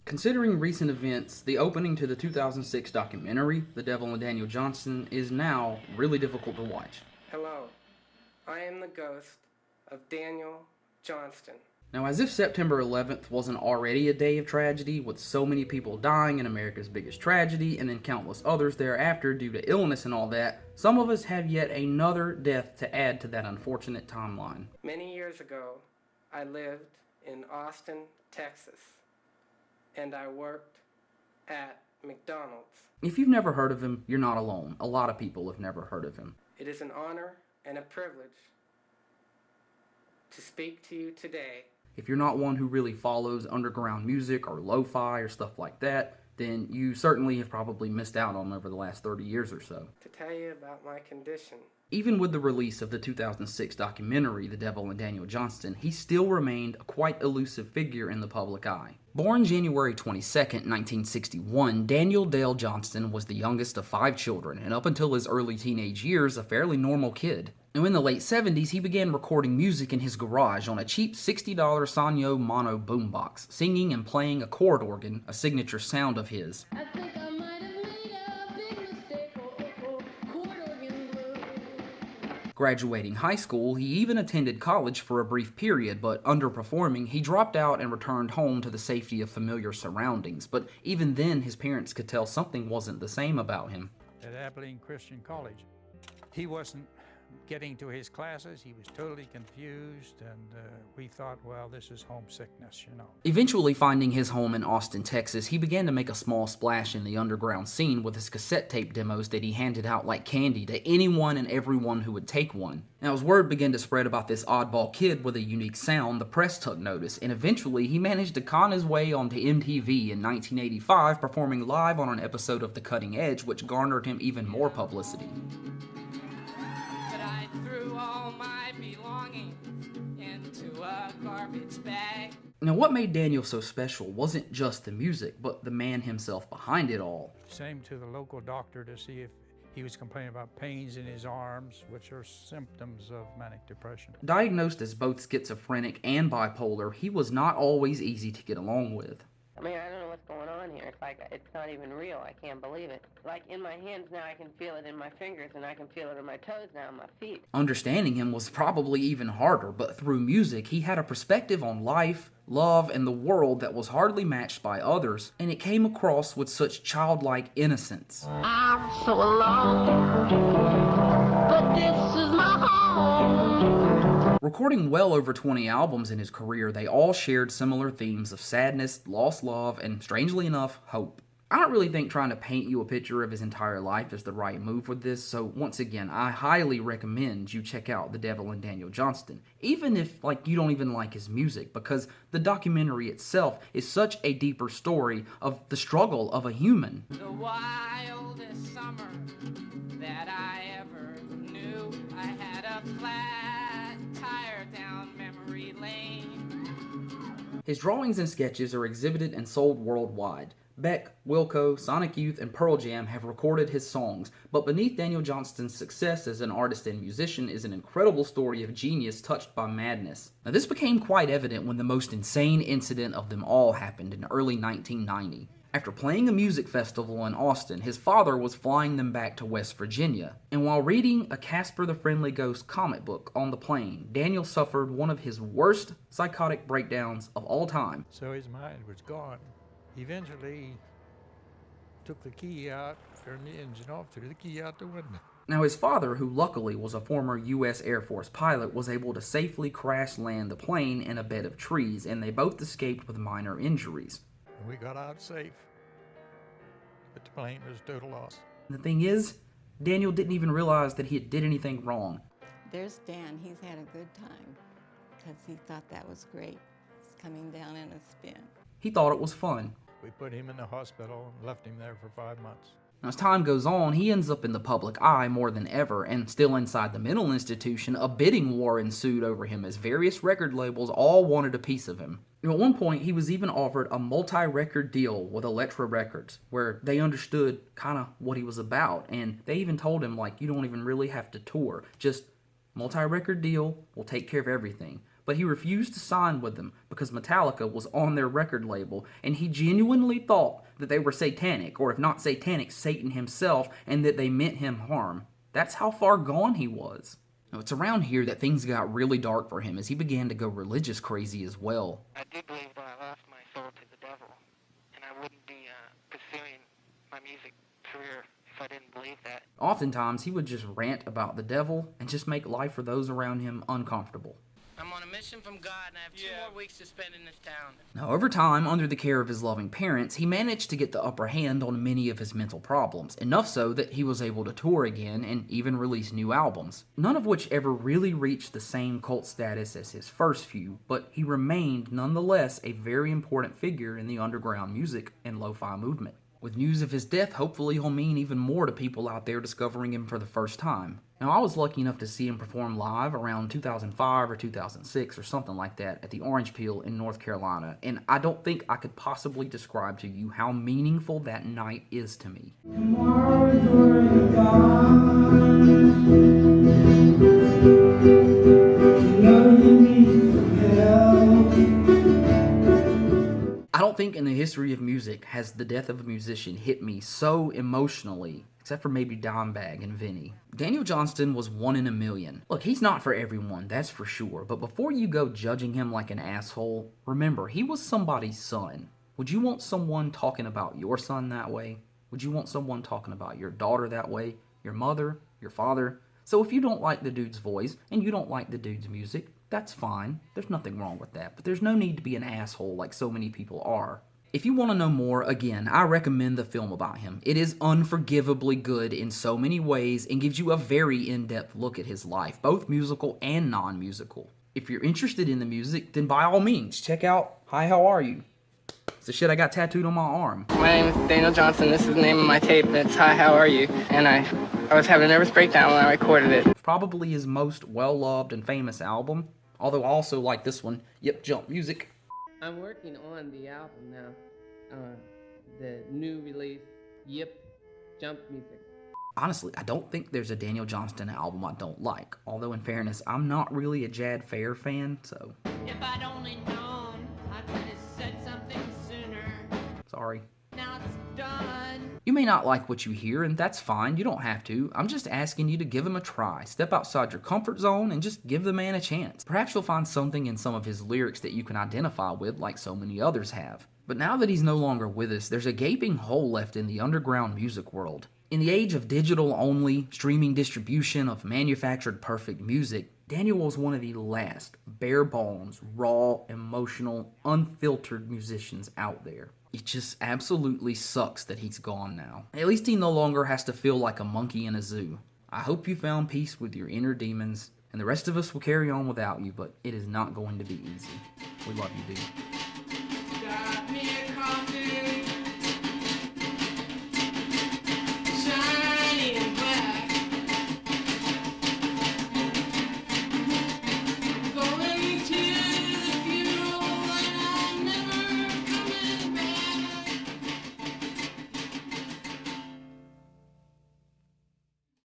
Considering recent events, the opening to the 2006 documentary, The Devil and Daniel Johnston, is now really difficult to watch. Hello, I am the ghost of Daniel Johnston. Now, as if September 11th wasn't already a day of tragedy, with so many people dying in America's biggest tragedy, and then countless others thereafter due to illness and all that, some of us have yet another death to add to that unfortunate timeline. Many years ago, I lived in Austin, Texas, and I worked at McDonald's. If you've never heard of him, you're not alone. A lot of people have never heard of him. It is an honor and a privilege to speak to you today. If you're not one who really follows underground music or lo-fi or stuff like that, then you certainly have probably missed out on over the last 30 years or so. To tell you about my condition. Even with the release of the 2006 documentary, The Devil and Daniel Johnston, he still remained a quite elusive figure in the public eye. Born January 22, 1961, Daniel Dale Johnston was the youngest of 5 children, and up until his early teenage years, a fairly normal kid. Now, in the late 70s, he began recording music in his garage on a cheap $60 Sanyo mono boombox, singing and playing a chord organ, a signature sound of his. I think I might have made a big mistake. Chord organ blue. Graduating high school, he even attended college for a brief period, but underperforming, he dropped out and returned home to the safety of familiar surroundings. But even then, his parents could tell something wasn't the same about him. At Abilene Christian College, he wasn't getting to his classes. He was totally confused, and we thought, well, this is homesickness, you know. Eventually finding his home in Austin, Texas, he began to make a small splash in the underground scene with his cassette tape demos that he handed out like candy to anyone and everyone who would take one. Now, as word began to spread about this oddball kid with a unique sound, the press took notice, and eventually he managed to con his way onto MTV in 1985, performing live on an episode of The Cutting Edge, which garnered him even more publicity. All my belongings into a garbage bag. Now, what made Daniel so special wasn't just the music, but the man himself behind it all. Same to the local doctor to see if he was complaining about pains in his arms, which are symptoms of manic depression. Diagnosed as both schizophrenic and bipolar, he was not always easy to get along with. I mean, I don't know what's going on here. It's like, it's not even real. I can't believe it. Like, in my hands now, I can feel it in my fingers, and I can feel it in my toes now, and my feet. Understanding him was probably even harder, but through music, he had a perspective on life, love, and the world that was hardly matched by others, and it came across with such childlike innocence. I'm so alone, but this is my home. Recording well over 20 albums in his career, they all shared similar themes of sadness, lost love, and strangely enough, hope. I don't really think trying to paint you a picture of his entire life is the right move with this, so once again, I highly recommend you check out The Devil and Daniel Johnston, even if, you don't even like his music, because the documentary itself is such a deeper story of the struggle of a human. The wildest summer that I ever knew, I had a flat tire down memory lane. His drawings and sketches are exhibited and sold worldwide. Beck, Wilco, Sonic Youth, and Pearl Jam have recorded his songs, but beneath Daniel Johnston's success as an artist and musician is an incredible story of genius touched by madness. Now, this became quite evident when the most insane incident of them all happened in early 1990. After playing a music festival in Austin, his father was flying them back to West Virginia, and while reading a Casper the Friendly Ghost comic book on the plane, Daniel suffered one of his worst psychotic breakdowns of all time. So his mind was gone. Eventually, he took the key out, turned the engine off, threw the key out the window. Now, his father, who luckily was a former U.S. Air Force pilot, was able to safely crash land the plane in a bed of trees, and they both escaped with minor injuries. We got out safe, but the plane was a total loss. The thing is, Daniel didn't even realize that he did anything wrong. There's Dan. He's had a good time because he thought that was great. He's coming down in a spin. He thought it was fun. We put him in the hospital and left him there for 5 months. Now, as time goes on, he ends up in the public eye more than ever, and still inside the mental institution, a bidding war ensued over him as various record labels all wanted a piece of him. At one point, he was even offered a multi-record deal with Elektra Records, where they understood kind of what he was about, and they even told him, you don't even really have to tour, just multi-record deal, we'll take care of everything. but he refused to sign with them because Metallica was on their record label, and he genuinely thought that they were satanic, or if not satanic, Satan himself, and that they meant him harm. That's how far gone he was. Now, it's around here that things got really dark for him as he began to go religious crazy as well. I do believe that I lost my soul to the devil, and I wouldn't be pursuing my music career if I didn't believe that. Oftentimes, he would just rant about the devil and just make life for those around him uncomfortable. I'm on a mission from God, and I have 2 more weeks to spend in this town. Now, over time, under the care of his loving parents, he managed to get the upper hand on many of his mental problems, enough so that he was able to tour again and even release new albums, none of which ever really reached the same cult status as his first few, but he remained nonetheless a very important figure in the underground music and lo-fi movement. With news of his death, hopefully he'll mean even more to people out there discovering him for the first time. Now, I was lucky enough to see him perform live around 2005 or 2006 or something like that at the Orange Peel in North Carolina, and I don't think I could possibly describe to you how meaningful that night is to me. I don't think in the history of music has the death of a musician hit me so emotionally, except for maybe Dimebag and Vinny. Daniel Johnston was one in a million. Look, he's not for everyone, that's for sure, but before you go judging him like an asshole, remember, he was somebody's son. Would you want someone talking about your son that way? Would you want someone talking about your daughter that way? Your mother? Your father? So if you don't like the dude's voice, and you don't like the dude's music, that's fine. There's nothing wrong with that, but there's no need to be an asshole like so many people are. If you want to know more, again, I recommend the film about him. It is unforgivably good in so many ways and gives you a very in-depth look at his life, both musical and non-musical. If you're interested in the music, then by all means, check out Hi, How Are You? It's the shit I got tattooed on my arm. My name is Daniel Johnston. This is the name of my tape. It's Hi, How Are You? And I was having a nervous breakdown when I recorded it. Probably his most well-loved and famous album, although I also like this one, Yip Jump Music. I'm working on the album now. The new release, Yip Jump Music. Honestly, I don't think there's a Daniel Johnston album I don't like, although in fairness, I'm not really a Jad Fair fan, so... If I'd only known, I could have said something sooner. Sorry. Now it's done. You may not like what you hear, and that's fine, you don't have to. I'm just asking you to give him a try. Step outside your comfort zone and just give the man a chance. Perhaps you'll find something in some of his lyrics that you can identify with like so many others have. But now that he's no longer with us, there's a gaping hole left in the underground music world. In the age of digital-only streaming distribution of manufactured perfect music, Daniel was one of the last bare-bones, raw, emotional, unfiltered musicians out there. It just absolutely sucks that he's gone now. At least he no longer has to feel like a monkey in a zoo. I hope you found peace with your inner demons, and the rest of us will carry on without you, but it is not going to be easy. We love you, dude.